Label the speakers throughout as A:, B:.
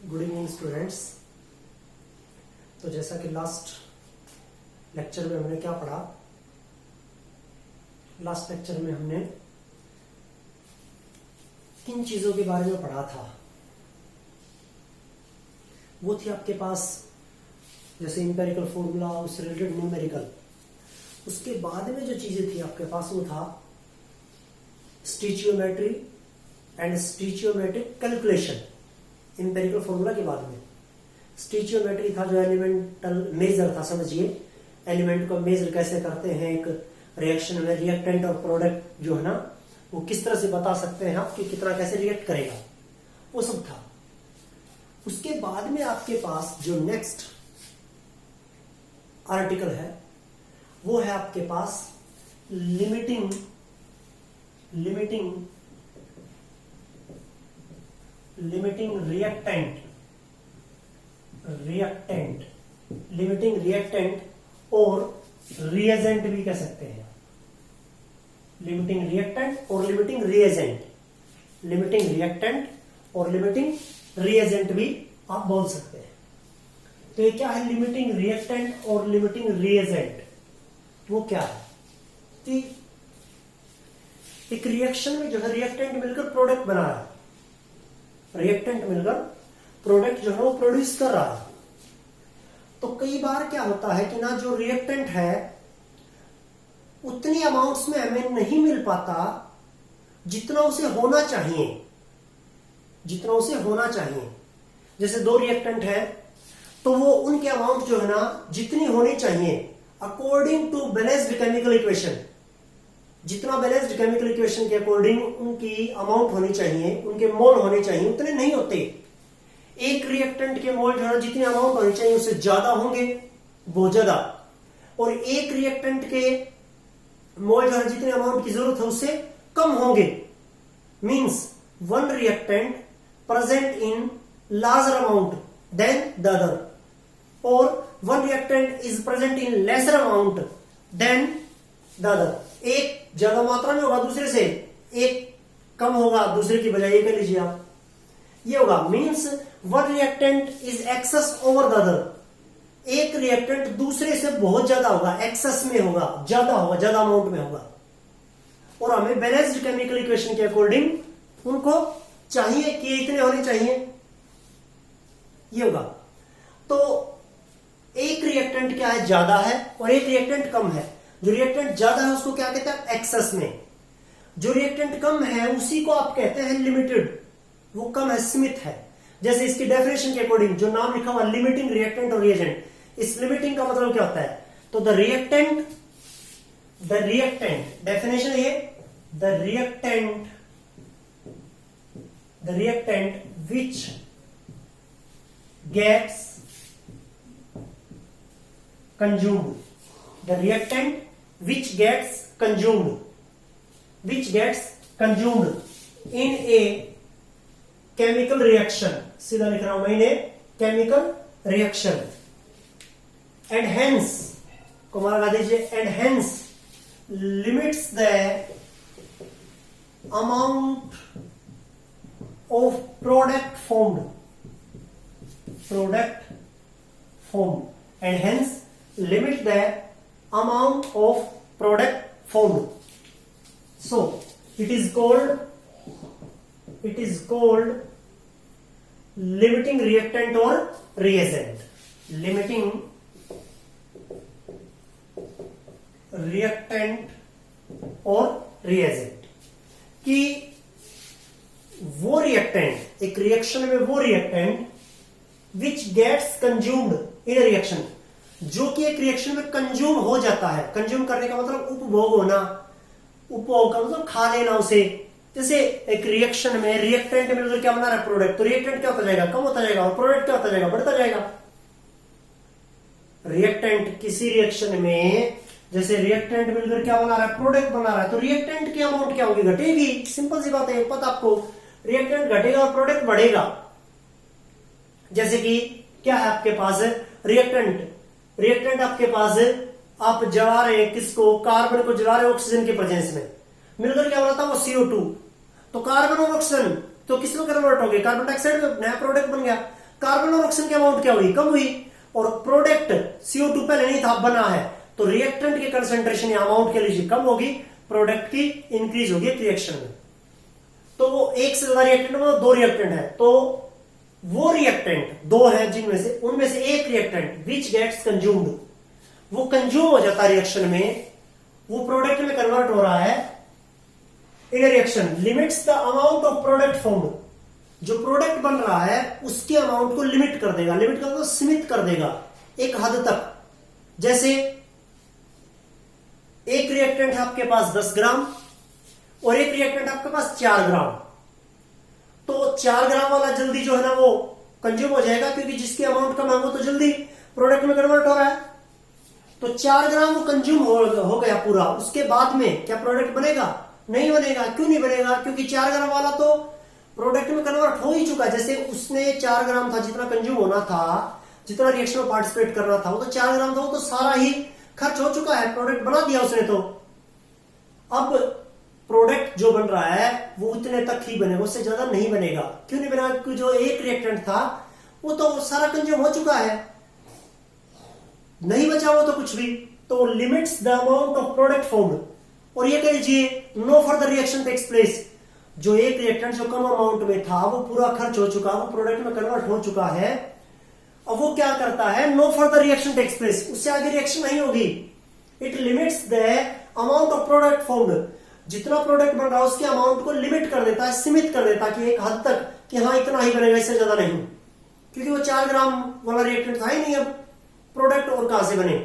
A: Good evening students. तो जैसा कि लास्ट लेक्चर में हमने क्या पढ़ा, लास्ट लेक्चर में हमने किन चीजों के बारे में पढ़ा था। वो थी आपके पास जैसे इंपेरिकल फॉर्मूला, उससे रिलेटेड न्यूमेरिकल। उसके बाद में जो चीजें थी आपके पास वो था स्टिचियोमेट्री एंड स्टिचियोमेट्रिक कैलकुलेशन। इंपेरिकल फॉर्मूला के बाद में स्टिचियोमेट्री था जो एलिमेंटल मेजर था। समझिए एलिमेंट को मेजर कैसे करते हैं, एक रिएक्शन में रिएक्टेंट और प्रोडक्ट जो है ना वो किस तरह से बता सकते हैं आप कि कितना कैसे रिएक्ट करेगा, वो सब था। उसके बाद में आपके पास जो नेक्स्ट आर्टिकल है वो है आपके पास लिमिटिंग रिएक्टेंट और रिएजेंट भी कह सकते हैं। लिमिटिंग रिएक्टेंट और लिमिटिंग रिएजेंट भी आप बोल सकते हैं। तो ये क्या है लिमिटिंग रिएक्टेंट और लिमिटिंग रिएजेंट? वो क्या है कि एक रिएक्शन में जो है रिएक्टेंट मिलकर प्रोडक्ट बना रहा है, रिएक्टेंट मिलकर प्रोडक्ट जो है वो प्रोड्यूस कर रहा है। तो कई बार क्या होता है कि ना जो रिएक्टेंट है उतनी अमाउंट्स में हमें नहीं मिल पाता जितना उसे होना चाहिए। जैसे दो रिएक्टेंट है तो वो उनके अमाउंट जो है ना जितनी होनी चाहिए according to balanced chemical equation, जितना बैलेंस्ड केमिकल इक्वेशन के अकॉर्डिंग उनकी अमाउंट होनी चाहिए, उनके मोल होने चाहिए, उतने नहीं होते। एक रिएक्टेंट के मोल जो है जितनी अमाउंट होनी चाहिए उससे ज्यादा होंगे, बहुत ज्यादा, और एक रिएक्टेंट के मोल जो है जितनी अमाउंट की जरूरत है उससे कम होंगे। Means one reactant present in larger amount than the other, और one reactant is present in lesser amount than the other. एक ज्यादा मात्रा में होगा दूसरे से, एक कम होगा दूसरे की बजाय। ये कह लीजिए आप, ये होगा means one reactant is excess over the other. एक रिएक्टेंट दूसरे से बहुत ज्यादा होगा, एक्सेस में होगा, ज्यादा अमाउंट में होगा, और हमें बैलेंस्ड केमिकल इक्वेशन के अकॉर्डिंग उनको चाहिए कि इतने होने चाहिए, ये होगा। तो एक रिएक्टेंट क्या है, ज्यादा है, और एक रिएक्टेंट कम है। जो रिएक्टेंट ज्यादा है उसको क्या कहते हैं, एक्सेस में। जो रिएक्टेंट कम है उसी को आप कहते हैं लिमिटेड, वो कम है, सीमित है। जैसे इसकी डेफिनेशन के अकॉर्डिंग जो नाम लिखा हुआ लिमिटिंग रिएक्टेंट और रिएजेंट, इस लिमिटिंग का मतलब क्या होता है, तो द रिएक्टेंट डेफिनेशन ये the reactant which gets consumed, the reactant which gets consumed in a chemical reaction, सीधा लिख रहा हूं मैं, chemical reaction, and hence को लगा दीजिए, and hence limits the amount of product formed, and hence limit the amount of product formed. So it is called limiting reactant or reagent. Limiting reactant और reagent कि वो reactant, एक reaction में वो reactant which gets consumed in a reaction, जो कि एक reaction में कंज्यूम हो जाता है। कंज्यूम करने का मतलब उपभोग होना, उपभोग का मतलब खा लेना उसे। जैसे एक रिएक्शन में रिएक्टेंट मिलकर क्या बना रहा है, प्रोडक्ट, तो रिएक्टेंट क्या होता जाएगा, कम होता जाएगा, और प्रोडक्ट क्या होता जाएगा, बढ़ता जाएगा। रिएक्टेंट किसी रिएक्शन में जैसे रिएक्टेंट मिलकर क्या बना रहा है, प्रोडक्ट बना रहा है, तो रिएक्टेंट की अमाउंट क्या होगी, घटेगी। सिंपल सी बात है, पता आपको, रिएक्टेंट घटेगा और प्रोडक्ट बढ़ेगा। जैसे कि क्या है आपके पास रिएक्टेंट आपके पास है, आप जला रहे हैं किसको, कार्बन को जला रहे हैं ऑक्सीजन के प्रेजेंस में, मिलकर क्या बना था वो CO2, तो कार्बन और ऑक्सीजन तो किस में कन्वर्ट हो गए, कार्बन डाइऑक्साइड में, नया प्रोडक्ट बन गया। कार्बन और ऑक्सीजन की अमाउंट क्या हुई, कम हुई, और प्रोडक्ट CO2 पहले नहीं था, अब बना है, तो रिएक्टेंट की कंसंट्रेशन या अमाउंट के लिए कम होगी, प्रोडक्ट की इंक्रीज होगी रिएक्शन में। तो वो एक से ज्यादा रिएक्टेंट में दो रिएक्टेंट है, तो वो रिएक्टेंट दो है जिनमें से उनमें से एक रिएक्टेंट विच गेट्स कंज्यूम्ड, वो कंज्यूम हो जाता है रिएक्शन में, वो प्रोडक्ट में कन्वर्ट हो रहा है in reaction limits the amount of product form, जो प्रोडक्ट बन रहा है उसके अमाउंट को लिमिट कर देगा, लिमिट कर दो सीमित कर देगा एक हद तक। जैसे एक रिएक्टेंट है आपके पास 10 ग्राम और एक रिएक्टेंट आपके पास 4 ग्राम, तो 4 ग्राम वाला जल्दी जो है ना वो कंज्यूम हो जाएगा, क्योंकि जिसकी अमाउंट कम है वो तो जल्दी प्रोडक्ट में कन्वर्ट हो रहा है। तो 4 ग्राम वो कंज्यूम हो गया पूरा, उसके बाद में क्या प्रोडक्ट बनेगा, नहीं बनेगा। क्यों नहीं बनेगा, क्योंकि 4 ग्राम वाला तो प्रोडक्ट में कन्वर्ट हो ही चुका। जैसे उसने 4 ग्राम था जितना कंज्यूम होना था, जितना रिएक्शन में पार्टिसिपेट करना था, वो तो 4 ग्राम था, वो तो सारा ही खर्च हो चुका है, प्रोडक्ट बना दिया उसने। तो अब प्रोडक्ट जो बन रहा है वो उतने तक ही बनेगा, उससे ज्यादा नहीं बनेगा। क्यों नहीं बनेगा, क्योंकि जो एक रिएक्टेंट था वो तो सारा कंज्यूम हो चुका है, नहीं बचा वो तो कुछ भी। तो limits the amount of product formed, और ये कह लीजिए no further reaction takes place, जो एक रिएक्टेंट जो कम अमाउंट में था वो पूरा खर्च हो चुका, वो प्रोडक्ट में कन्वर्ट हो चुका है। अब वो क्या करता है, no further reaction takes place, उससे आगे रिएक्शन नहीं होगी। It limits the amount of product formed, जितना प्रोडक्ट बन रहा है उसके अमाउंट को लिमिट कर देता है, सीमित कर देता है कि एक हद तक कि हाँ इतना ही बनेगा, इससे ज्यादा नहीं, क्योंकि वो 4 ग्राम वाला रिएक्टेंट था ही नहीं। अब प्रोडक्ट और कहां से बने,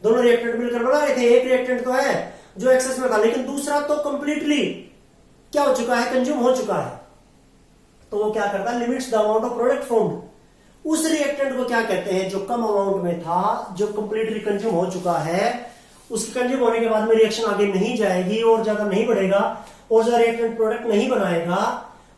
A: दोनों रिएक्टेंट मिलकर बना रहे थे। एक रिएक्टेंट तो है जो एक्सेस में था, लेकिन दूसरा तो कंप्लीटली क्या हो चुका है, कंज्यूम हो चुका है। तो वो क्या करता है, limits the amount of product formed. उस रिएक्टेंट को क्या कहते हैं, जो कम अमाउंट में था, जो कंप्लीटली कंज्यूम हो चुका है, उसके कंज्यूम होने के बाद में रिएक्शन आगे नहीं जाएगी और ज्यादा नहीं बढ़ेगा और ज्यादा रिएक्टेंट प्रोडक्ट नहीं बनाएगा,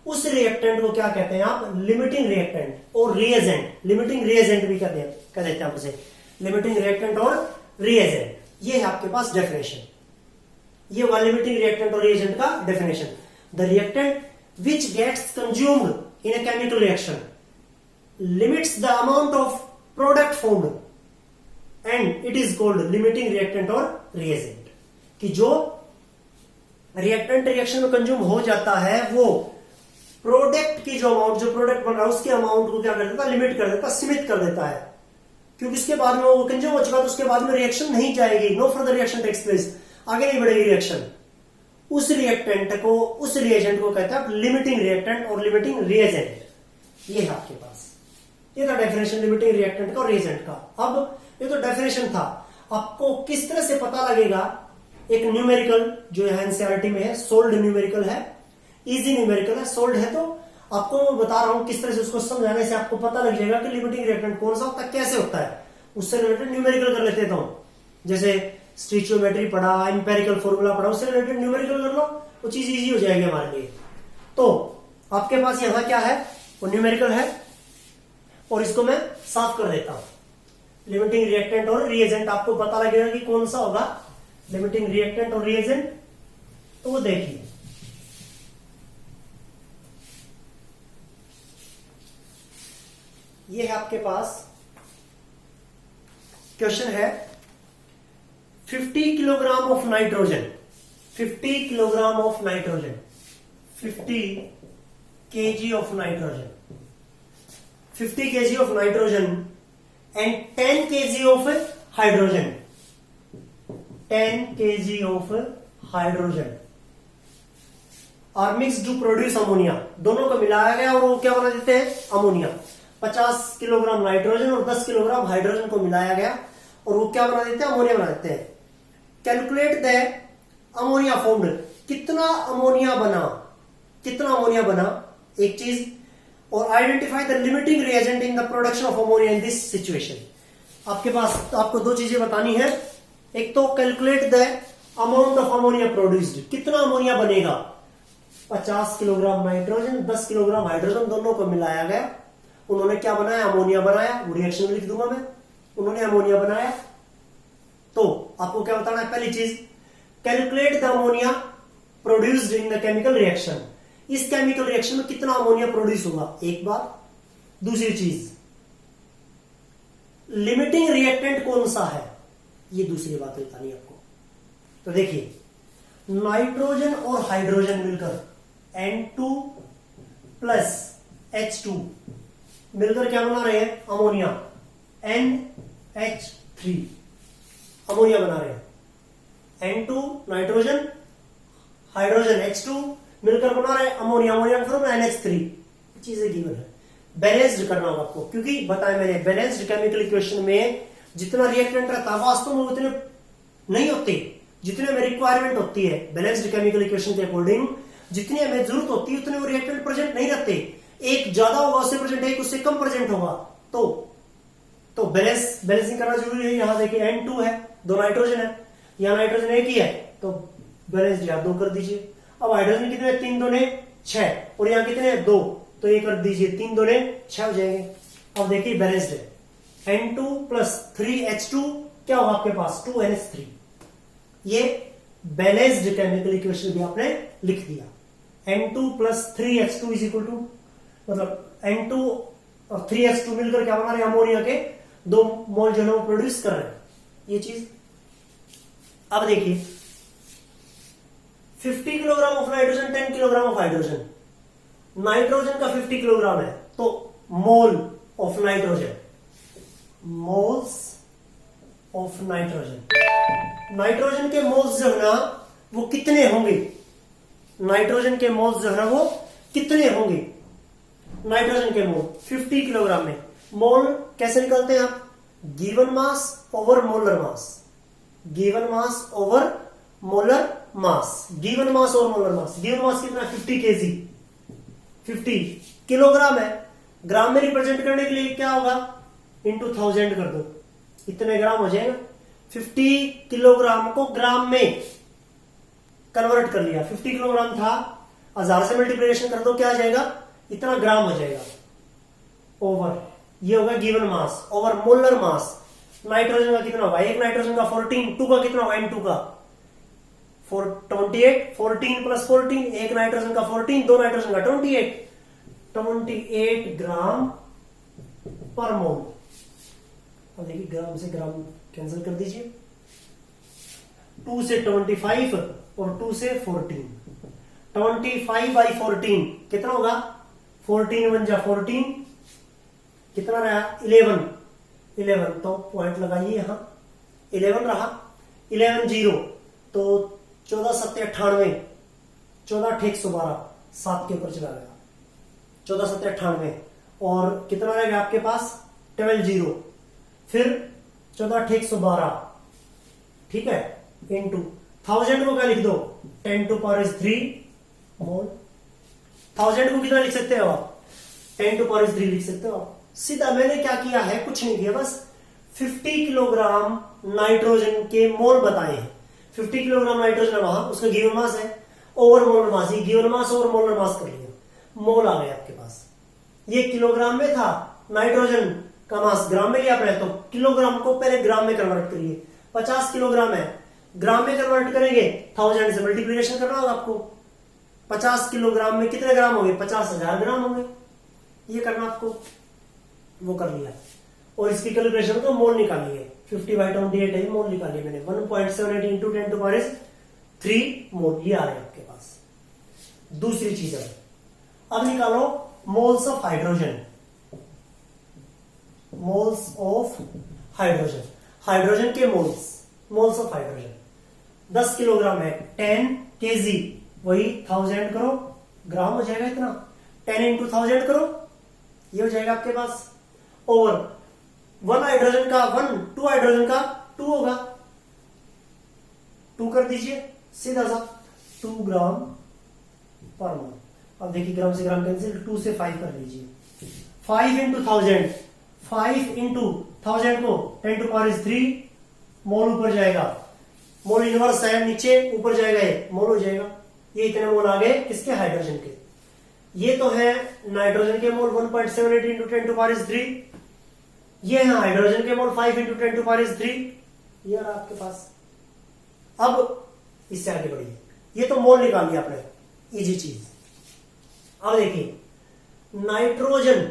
A: उस रिएक्टेंट को क्या कहते हैं आप, लिमिटिंग रिएक्टेंट और रिएजेंट। लिमिटिंग रिएजेंट भी कह देते हैं आप उसे, लिमिटिंग रिएक्टेंट और रिएजेंट। ये है आपके पास डेफिनेशन, ये हुआ लिमिटिंग रिएक्टेंट और रिएजेंट का definition. The reactant which gets consumed in a chemical reaction limits the amount of product formed and it is called limiting reactant और रिएजेंट। कि जो रिएक्टेंट रिएक्शन में कंज्यूम हो जाता है वो प्रोडक्ट की जो अमाउंट, जो प्रोडक्ट बन रहा है उसके अमाउंट को क्या कर देता है, लिमिट कर देता है, सीमित कर देता है, क्योंकि उसके बाद में वो कंज्यूम हो चुका तो उसके बाद में रिएक्शन नहीं जाएगी, no further reaction takes place, आगे नहीं बढ़ेगी रिएक्शन। उस रिएक्टेंट को, उस रिएजेंट को कहते हैं लिमिटिंग रिएक्टेंट और लिमिटिंग रिएजेंट। ये है आपके पास, ये था डेफिनेशन लिमिटिंग रिएक्टेंट का और रिएजेंट का। अब ये तो डेफिनेशन था, आपको किस तरह से पता लगेगा, एक न्यूमेरिकल जो है एनसीईआरटी में है, सोल्ड न्यूमेरिकल है, इजी न्यूमेरिकल है, सोल्ड है, तो आपको मैं बता रहा हूं किस तरह से उसको समझाने से आपको पता लग जाएगा कि लिमिटिंग रिएक्टेंट कौन सा होता है, कैसे होता है। उससे रिलेटेड न्यूमेरिकल कर लेते तो, जैसे स्टिचियोमेट्री पढ़ा, एम्पेरिकल फॉर्मूला पढ़ा, उससे रिलेटेड न्यूमेरिकल कर लो, वो चीज इजी हो जाएगी हमारे लिए। तो आपके पास यहां क्या है, वो न्यूमेरिकल है, और इसको मैं साफ कर देता हूं। लिमिटिंग रिएक्टेंट और रिएजेंट आपको पता लगेगा कि कौन सा होगा, लिमिटिंग रिएक्टेंट और रिएजेंट। तो वो देखिए, ये है आपके पास क्वेश्चन है, 50 kilogram of nitrogen, 50 kilogram of nitrogen, 50 kg of nitrogen, 50 kg of nitrogen and 10 kg of hydrogen, 10 kg of hydrogen are mixed to produce ammonia। दोनों को मिलाया गया और वो क्या बना देते हैं, अमोनिया। 50 किलोग्राम नाइट्रोजन और 10 किलोग्राम हाइड्रोजन को मिलाया गया और वो क्या बना देते हैं, अमोनिया बना देते हैं। कैलकुलेट द अमोनिया फॉर्म्ड, कितना अमोनिया बना, कितना अमोनिया बना, एक चीज, और identify the limiting reagent in the production of ammonia in this situation. आपके पास आपको दो चीजें बतानी है, एक तो calculate the amount of ammonia produced, कितना अमोनिया बनेगा। 50 किलोग्राम नाइट्रोजन, 10 किलोग्राम हाइड्रोजन, दोनों को मिलाया गया, उन्होंने क्या बनाया, अमोनिया बनाया, वो रिएक्शन में लिख दूंगा मैं, उन्होंने अमोनिया बनाया। तो आपको क्या बताना है, पहली चीज calculate the ammonia produced in the chemical reaction, इस केमिकल रिएक्शन में कितना अमोनिया प्रोड्यूस होगा, एक बात। दूसरी चीज लिमिटिंग रिएक्टेंट कौन सा है, ये दूसरी बात बतानी आपको। तो देखिए, नाइट्रोजन और हाइड्रोजन मिलकर N2 प्लस H2 मिलकर क्या बना रहे हैं, अमोनिया, NH3 अमोनिया बना रहे हैं। N2 नाइट्रोजन, हाइड्रोजन H2 मिलकर बना रहे हैं अमोनिया, अमोनिया का फॉर्मूला NH3। चीजें गिवन है, बैलेंस्ड करना होगा आपको, क्योंकि बताया मैंने बैलेंस्ड केमिकल इक्वेशन में जितना रिएक्टेंट रहता है वास्तव में उतने नहीं होते जितने में रिक्वायरमेंट होती है। बैलेंस्ड केमिकल इक्वेशन के अकॉर्डिंग जितनी हमें जरूरत होती है उतने वो रिएक्टेंट प्रेजेंट नहीं रहते। एक ज्यादा होगा उससे प्रेजेंट, एक उससे कम प्रेजेंट होगा, तो बैलेंसिंग करना जरूरी है। यहां देखिए N2 है, 2 नाइट्रोजन है, यहां नाइट्रोजन एक ही है, तो बैलेंस यहां 2 कर दीजिए। अब हाइड्रोजन कितने, 3 2 6, और यहां कितने 2, तो ये कर दीजिए, 3 2 6 हो जाएंगे। अब देखिए बैलेंस्ड है, N2 प्लस 3H2 क्या होगा आपके पास, 2NH3। ये बैलेंस्ड केमिकल इक्वेशन भी आपने लिख दिया। N2 plus 3H2 is equal to, मतलब N2 और 3H2 मिलकर क्या बना रहे हैं, अमोनिया के 2 मोल जो है वो प्रोड्यूस कर रहे हैं, ये चीज। अब देखिए 50 kilogram of nitrogen, 10 kilogram of hydrogen. Nitrogen का 50 किलोग्राम है, तो mole of nitrogen, moles of nitrogen, nitrogen के मोल्स जो है ना वो कितने होंगे, नाइट्रोजन के मोल्स जो है ना वो कितने होंगे, नाइट्रोजन के मोल 50 किलोग्राम में। मोल कैसे निकलते हैं आप, given mass over molar mass, given mass over molar mass, given mass और मोलर मास। गिवन मास कितना, 50 केजी, 50 किलोग्राम है, ग्राम में रिप्रेजेंट करने के लिए क्या होगा, इंटू 1000 कर दो, इतने ग्राम हो जाएगा। 50 किलोग्राम को ग्राम में कन्वर्ट कर लिया, 50 किलोग्राम था, 1000 से मल्टीप्लिकेशन कर दो, क्या आ जाएगा, इतना ग्राम हो जाएगा। ओवर, ये होगा given mass over molar mass. Nitrogen का कितना होगा, एक नाइट्रोजन का 14, 2 का कितना होगा, N2 का 28, 14 प्लस 14, एक नाइट्रोजन का 14, 2 नाइट्रोजन का 28 ग्राम पर मोल। अब देखिए ग्राम से ग्राम कैंसिल कर दीजिए, 2 से 25 और 2 से 14, 25/14 कितना होगा, 14 1 जा 14, कितना रहा 11, तो पॉइंट लगाइए यहां, 11 रहा, 11 0, तो 14 7 98, 14 8 112, 7 के ऊपर चला गया, 14 7 98, और कितना रहेगा आपके पास 12 0, फिर 14 8 112, ठीक है, इनटू 1000 को क्या लिख दो, 10 टू पावर 3 मोल। 1000 को कितना लिख सकते हो आप, 10 टू पावर 3 लिख सकते हो आप। सीधा मैंने क्या किया है, कुछ नहीं किया, बस 50 किलोग्राम नाइट्रोजन के मोल बताए हैं। 50 किलोग्राम नाइट्रोजन वहां, उसका गिवन मास है, ओवर मोलर मास, ये given mass over molar mass कर लिया, मोल आ गया आपके पास। ये किलोग्राम में था, नाइट्रोजन का मास ग्राम में लिया आपने, तो किलोग्राम को पहले ग्राम में कन्वर्ट करिए। 50 किलोग्राम है, ग्राम में कन्वर्ट करेंगे, 1000 से मल्टीप्लिकेशन करना होगा आपको। 50 किलोग्राम में कितने ग्राम होंगे, 50,000 ग्राम होंगे, ये करना आपको, वो कर लिया। और इसकी कैलकुलेशन को मोल निकालिए, 50/28 है, मोल निकालिए मैंने, 1.78 इंटू 10 टू पावर 3 मोल, ये आ रहा है आपके पास। दूसरी चीज है, अब निकालो moles of hydrogen, moles of hydrogen, hydrogen के moles, moles of hydrogen 10 kilogram है, 10 केजी, वही 1000 करो, ग्राम हो जाएगा इतना, 10 इंटू 1000 करो, ये हो जाएगा आपके पास। और 1 हाइड्रोजन का 1, 2 हाइड्रोजन का 2 होगा, 2 कर दीजिए सीधा सा, 2 ग्राम पर मोल। अब देखिए ग्राम से ग्राम कैंसिल, 2 से 5 कर लीजिए, 5 इंटू 1000, 5 इंटू 1000 को 10 टू पावर 3 मोल ऊपर जाएगा, मोल इनवर्स है, नीचे ऊपर जाएगा, ये मोल हो जाएगा। ये इतने मोल आ गए किसके, हाइड्रोजन के। ये तो है नाइट्रोजन के मोल 1.78 इंटू 10 टू पावर 3, ये है हाइड्रोजन के मोल 5 इंटू 10 टू पावर 3, ये रहा आपके पास। अब इससे आगे बढ़िए, ये तो मोल निकाल लिया आपने, इजी चीज। अब देखिए नाइट्रोजन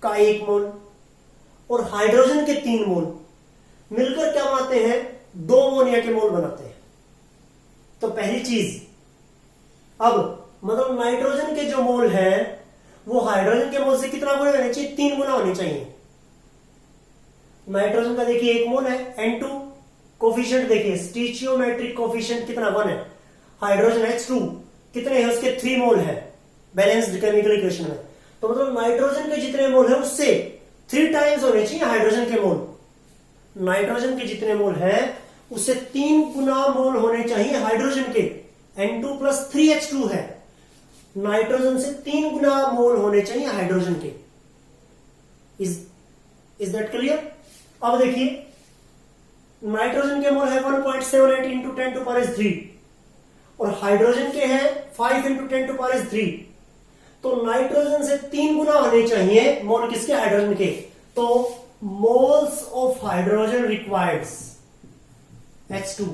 A: का 1 मोल और हाइड्रोजन के 3 मोल मिलकर क्या बनाते हैं, 2 अमोनिया के मोल बनाते हैं। तो पहली चीज, अब मतलब नाइट्रोजन के जो मोल है वो हाइड्रोजन के मोल से कितना गुना होने चाहिए, 3 गुना होने चाहिए। नाइट्रोजन का देखिए 1 मोल है, N2 कोफिशिएंट देखिए स्टीचियोमेट्रिक कोफिशिएंट कितना 1 है। हाइड्रोजन H2 कितने हैं उसके 3 मोल है बैलेंस्ड केमिकल इक्वेशन में। तो मतलब नाइट्रोजन के जितने मोल है उससे 3 टाइम्स होने चाहिए हाइड्रोजन के मोल। नाइट्रोजन के जितने मोल है उससे 3 गुना मोल होने चाहिए हाइड्रोजन के। N2 प्लस 3H2 है, नाइट्रोजन से 3 गुना मोल होने चाहिए हाइड्रोजन के। Is that clear? अब देखिए नाइट्रोजन के मोल है 1.78 इंटू 10 टू पावर 3 और हाइड्रोजन के हैं 5 इंटू 10 टू पावर 3। तो नाइट्रोजन से 3 गुना होने चाहिए मोल किसके, हाइड्रोजन के। तो moles of hydrogen required H2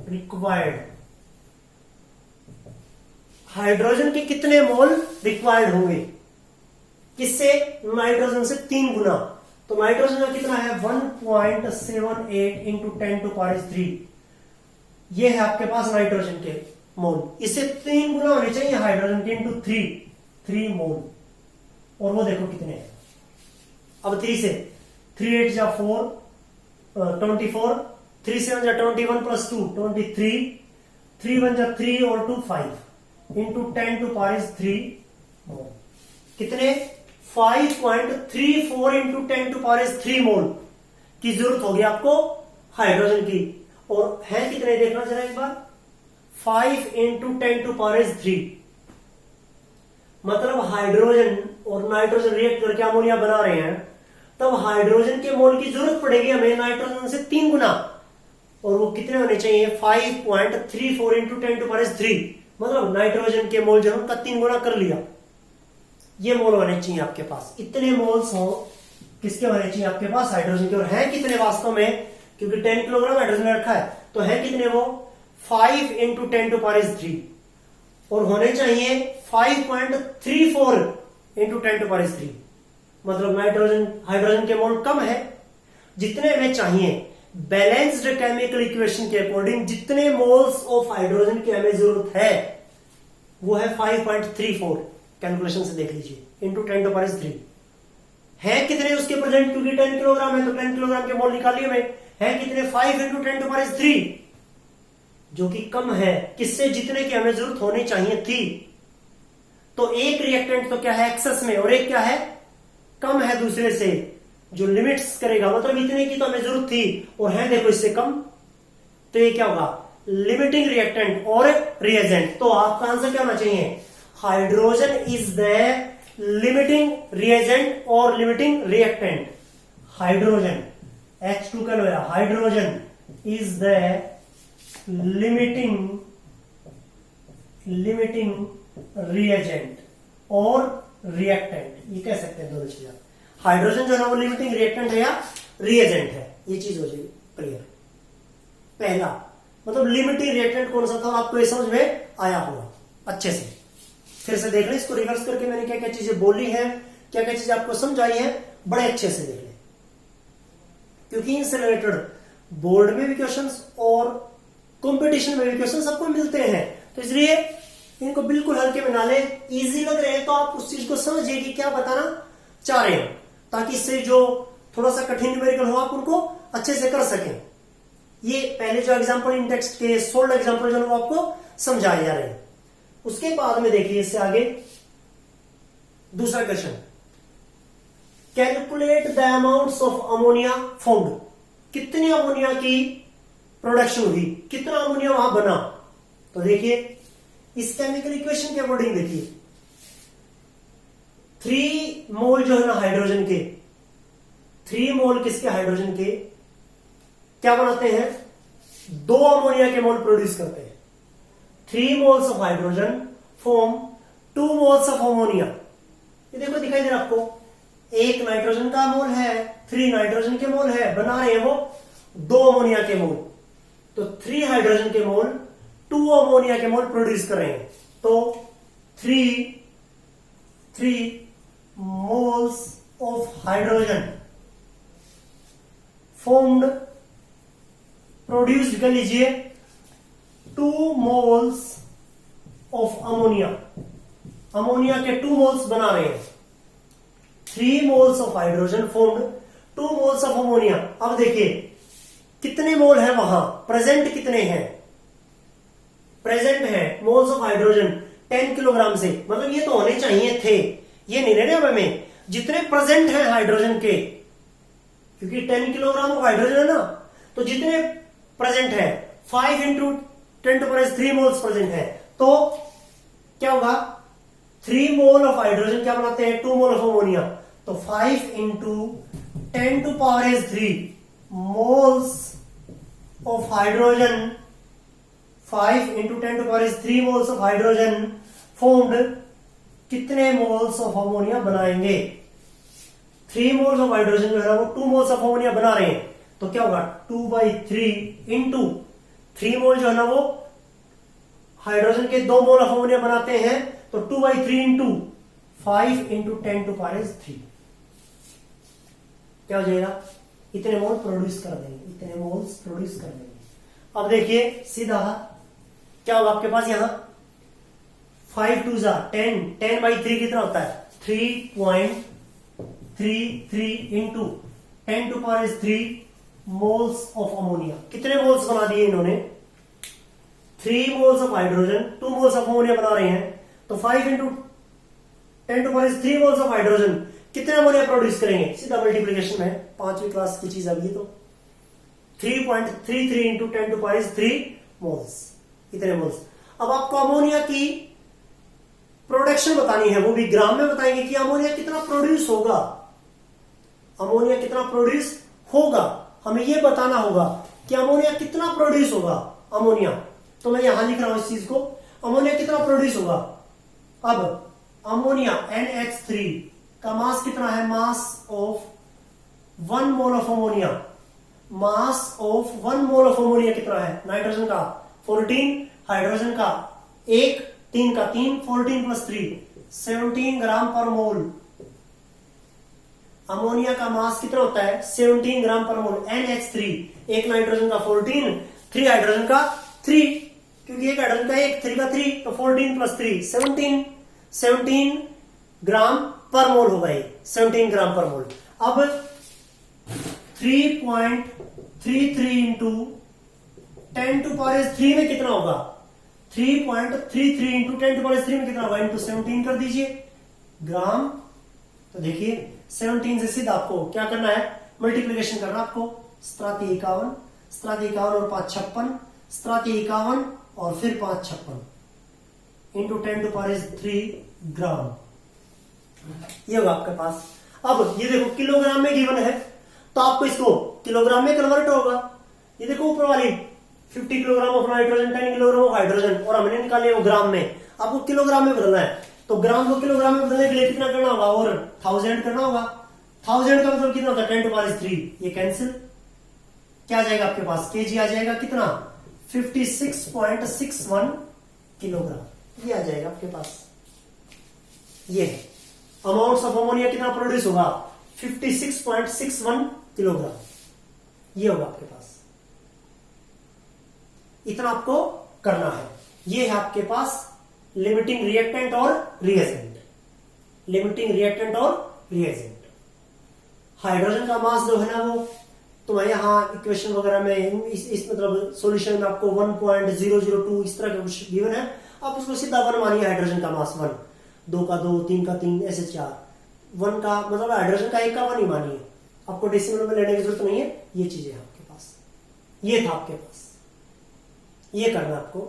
A: required, hydrogen के कितने मोल रिक्वायर्ड होंगे किससे, नाइट्रोजन से 3 गुना। तो नाइट्रोजन का कितना है 1.78 इंटू 10 टू पावर 3, ये है आपके पास नाइट्रोजन के मोल। इससे 3 गुना होने चाहिए हाइड्रोजन के इंटू 3 मोल, और वो देखो कितने हैं। अब 3 से 3 8 जा 4 24, 3 7 जा 21 प्लस 2 23, 3 1 जा 3 और 2 5 इंटू 10 टू पावर 3 मोल। कितने 5.34 इंटू 10 टू पावर 3 मोल की जरूरत होगी आपको हाइड्रोजन की। और है कितने देखना जरा एक बार, 5 इंटू 10 टू पावर 3। मतलब हाइड्रोजन और नाइट्रोजन रिएक्ट करके अमोनिया बना रहे हैं, तब हाइड्रोजन के मोल की जरूरत पड़ेगी हमें नाइट्रोजन से 3 गुना, और वो कितने होने चाहिए 5.34 इंटू 10 टू पावर 3। मतलब नाइट्रोजन के मोल जो है उनका 3 गुना कर लिया। ये मोल होने चाहिए आपके पास, इतने मोल्स हो किसके होने चाहिए आपके पास, हाइड्रोजन के। और है कितने वास्तव में, क्योंकि 10 किलोग्राम हाइड्रोजन रखा है, तो है कितने वो 5 इंटू 10 टू पावर 3, और होने चाहिए 5.34 इंटू 10 टू पावर 3। मतलब नाइट्रोजन हाइड्रोजन के मोल कम है, जितने हमें चाहिए बैलेंस्ड केमिकल इक्वेशन के अकॉर्डिंग जितने मोल्स ऑफ हाइड्रोजन की हमें जरूरत है वो है 5.34। कैलकुलेशन से देख लीजिए इंटू 10 टू पावर 3 है कितने उसके प्रेजेंट, क्योंकि 10 किलोग्राम है तो 10 किलोग्राम के मोल निकालिए हमें, है कितने 5 इंटू 10 टू पावर 3, जो कि कम है किससे, जितने की हमें जरूरत होनी चाहिए थी। तो एक रिएक्टेंट तो क्या है एक्सेस में, और एक क्या है कम है दूसरे से, जो लिमिट्स करेगा। मतलब इतने की तो हमें जरूरत थी और है देखो इससे कम, तो ये क्या होगा लिमिटिंग रिएक्टेंट और रिएजेंट। तो आपका आंसर क्या होना चाहिए, hydrogen is the limiting reagent और लिमिटिंग रिएक्टेंट। हाइड्रोजन H2 का लो, hydrogen is the limiting reagent और रिएक्टेंट, ये कह सकते हैं दोनों चीजें। हाइड्रोजन जो है वो लिमिटिंग रिएक्टेंट है या रिएजेंट है, ये चीज हो जाएगी क्लियर। पहला मतलब लिमिटिंग रिएक्टेंट कौन सा था आपको ये समझ में आया होगा अच्छे से। फिर से देख लें इसको रिवर्स करके, मैंने क्या क्या चीजें बोली है, क्या क्या चीजें आपको समझ आई है, बड़े अच्छे से देख लें, क्योंकि इनसे रिलेटेड बोर्ड में भी क्वेश्चंस और कंपटीशन में भी क्वेश्चन सबको मिलते हैं। तो इसलिए इनको बिल्कुल हल्के में ना ले, इजी लग रहे हैं तो आप उस चीज को समझिए कि क्या बताना चाह रहे हैं, ताकि इससे जो थोड़ा सा कठिन न्यूमेरिकल हो आप उनको अच्छे से कर सकें। ये पहले जो एग्जांपल इन टेक्स्ट के 16 एग्जांपल जो वो आपको समझाए जा रहे हैं। उसके बाद में देखिए इससे आगे दूसरा question, calculate the amounts of ammonia found. कितनी अमोनिया की प्रोडक्शन हुई, कितना अमोनिया वहां बना। तो देखिए इस केमिकल इक्वेशन के अकॉर्डिंग देखिए 3 मोल जो है ना हाइड्रोजन के, 3 मोल किसके हाइड्रोजन के क्या बनाते हैं, 2 अमोनिया के मोल प्रोड्यूस करते हैं। 3 moles of hydrogen form 2 moles of ammonia. ये देखो दिखाई दे रहा आपको, एक नाइट्रोजन का मोल है, 3 नाइट्रोजन के मोल है, बना रहे हैं वो 2 अमोनिया के मोल। तो 3 हाइड्रोजन के मोल 2 अमोनिया के मोल प्रोड्यूस कर रहे हैं। तो 3 moles of hydrogen formed, produced कर लीजिए 2 मोल्स ऑफ अमोनिया, अमोनिया के 2 मोल्स बना रहे हैं, 3 moles of hydrogen formed 2 moles of ammonia. अब देखिए कितने मोल है वहां, प्रेजेंट कितने हैं, प्रेजेंट है मोल्स ऑफ हाइड्रोजन 10 किलोग्राम से, मतलब ये तो होने चाहिए थे, ये नहीं रहे हमें जितने प्रेजेंट हैं हाइड्रोजन के, क्योंकि 10 किलोग्राम ऑफ हाइड्रोजन है ना, तो जितने प्रेजेंट है 5 इंटू 10⁻³ मोल्स प्रेजेंट है, तो क्या होगा 3 मोल ऑफ हाइड्रोजन क्या बनाते हैं 2 मोल ऑफ अमोनिया, तो 5 into 10⁻³ moles of hydrogen, 5 into 10⁻³ moles of hydrogen formed कितने मोल्स ऑफ अमोनिया बनाएंगे, 3 मोल्स ऑफ हाइड्रोजन जो है वो 2 मोल्स ऑफ अमोनिया बना रहे हैं, तो क्या होगा 2/3 इंटू 3 मोल जो है ना वो हाइड्रोजन के 2 मोल ऑफ अमोनिया बनाते हैं, तो 2/3 इंटू 5 इंटू 10⁻³ क्या हो जाएगा, इतने मोल प्रोड्यूस कर देंगे, इतने मोल्स प्रोड्यूस कर देंगे। अब देखिए सीधा क्या होगा आपके पास यहां 5 2 10, 10/3 कितना होता है 3.33 इंटू 10⁻³ मोल्स ऑफ अमोनिया। कितने मोल्स बना दिए इन्होंने, 3 moles of hydrogen 2 moles of ammonia बना रहे हैं, तो 5 इंटू 10⁻³ मोल्स ऑफ हाइड्रोजन कितने अमोनिया प्रोड्यूस करेंगे, सीधा मल्टीप्लीकेशन है, 5वीं क्लास की चीज अभी, तो 3.33 इंटू 10⁻³ मोल्स, इतने मोल्स। अब आपको अमोनिया की प्रोडक्शन बतानी है, वो भी ग्राम में बताएंगे कि अमोनिया कितना प्रोड्यूस होगा, अमोनिया कितना प्रोड्यूस होगा, हमें यह बताना होगा कि अमोनिया कितना प्रोड्यूस होगा, अमोनिया, तो मैं यहां लिख रहा हूं इस चीज को, अमोनिया कितना प्रोड्यूस होगा। अब अमोनिया NH3 का मास कितना है, mass of 1 mole of ammonia, mass of 1 mole of ammonia कितना है, नाइट्रोजन का 14, हाइड्रोजन का 1, 3 का 3, 14 + 3 17 ग्राम पर मोल। अमोनिया का मास कितना होता है 17 ग्राम पर मोल, NH3, एक नाइट्रोजन का 14, 3 हाइड्रोजन का 3, क्योंकि एक हाइड्रोजन का 1, 3 का 3, तो 14 + 3 17 ग्राम पर मोल होगा, ये 17 ग्राम पर मोल। अब 3.33 इंटू 10⁻³ में कितना होगा, 3.33 इंटू 10⁻³ में कितना होगा, इंटू 17 कर दीजिए ग्राम, तो देखिए 17 से सीधा आपको क्या करना है, मल्टीप्लीकेशन करना आपको, 7 51, 7 51 और 5 56, 7 51 और फिर 5 56 इंटू 10⁻³ ग्राम, ये होगा आपके पास। अब ये देखो किलोग्राम में गिवन है, तो आपको इसको किलोग्राम में कन्वर्ट होगा, ये देखो ऊपर वाली 50 kilogram of nitrogen, 10 kilogram of hydrogen, और हमने निकाले वो ग्राम में, आपको किलोग्राम में बदलना है, तो ग्राम को किलोग्राम में बदलने के लिए कितना करना होगा, और 1000 करना होगा, 1000 का मतलब कितना होता है 10⁻³, ये कैंसिल, क्या आ जाएगा आपके पास, केजी आ जाएगा कितना 56.61 किलोग्राम, ये आ जाएगा आपके पास। ये अमाउंट ऑफ अमोनिया कितना प्रोड्यूस होगा 56.61 किलोग्राम, ये होगा आपके पास, इतना आपको करना है। ये है आपके पास लिमिटिंग रिएक्टेंट और रिएजेंट, लिमिटिंग रिएक्टेंट और रिएजेंट। हाइड्रोजन का मास जो है ना वो, तो मैं यहां इक्वेशन वगैरह में इस मतलब सॉल्यूशन में आपको 1.002 इस तरह का कुछ गिवन है, आप उसको सीधा 1 मानिए, हाइड्रोजन का मास 1, 2 का 2, 3 का 3, ऐसे 4, 1 का मतलब हाइड्रोजन का 1 का 1 ही मानिए, आपको डेसिमल में लेने की जरूरत नहीं है, ये चीजें हैं आपके पास, ये था आपके पास, ये करना आपको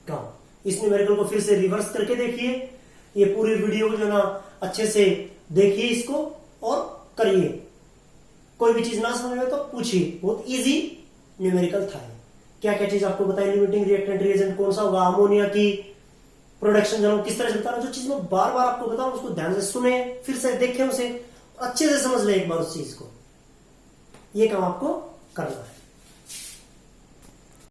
A: काम। इस न्यूमेरिकल को फिर से रिवर्स करके देखिए, ये पूरी वीडियो को जो ना अच्छे से देखिए इसको और करिए, कोई भी चीज ना समझ में तो पूछिए, बहुत इजी न्यूमेरिकल था। क्या क्या चीज आपको बताई, लिमिटिंग रिएक्टेंट रिएजेंट कौन सा होगा, अमोनिया की प्रोडक्शन जो किस तरह चलता है, जो चीज मैं बार बार आपको बताऊं उसको ध्यान से सुने, फिर से देखें, उसे अच्छे से समझ ले एक बार उस चीज को, ये काम आपको करना है।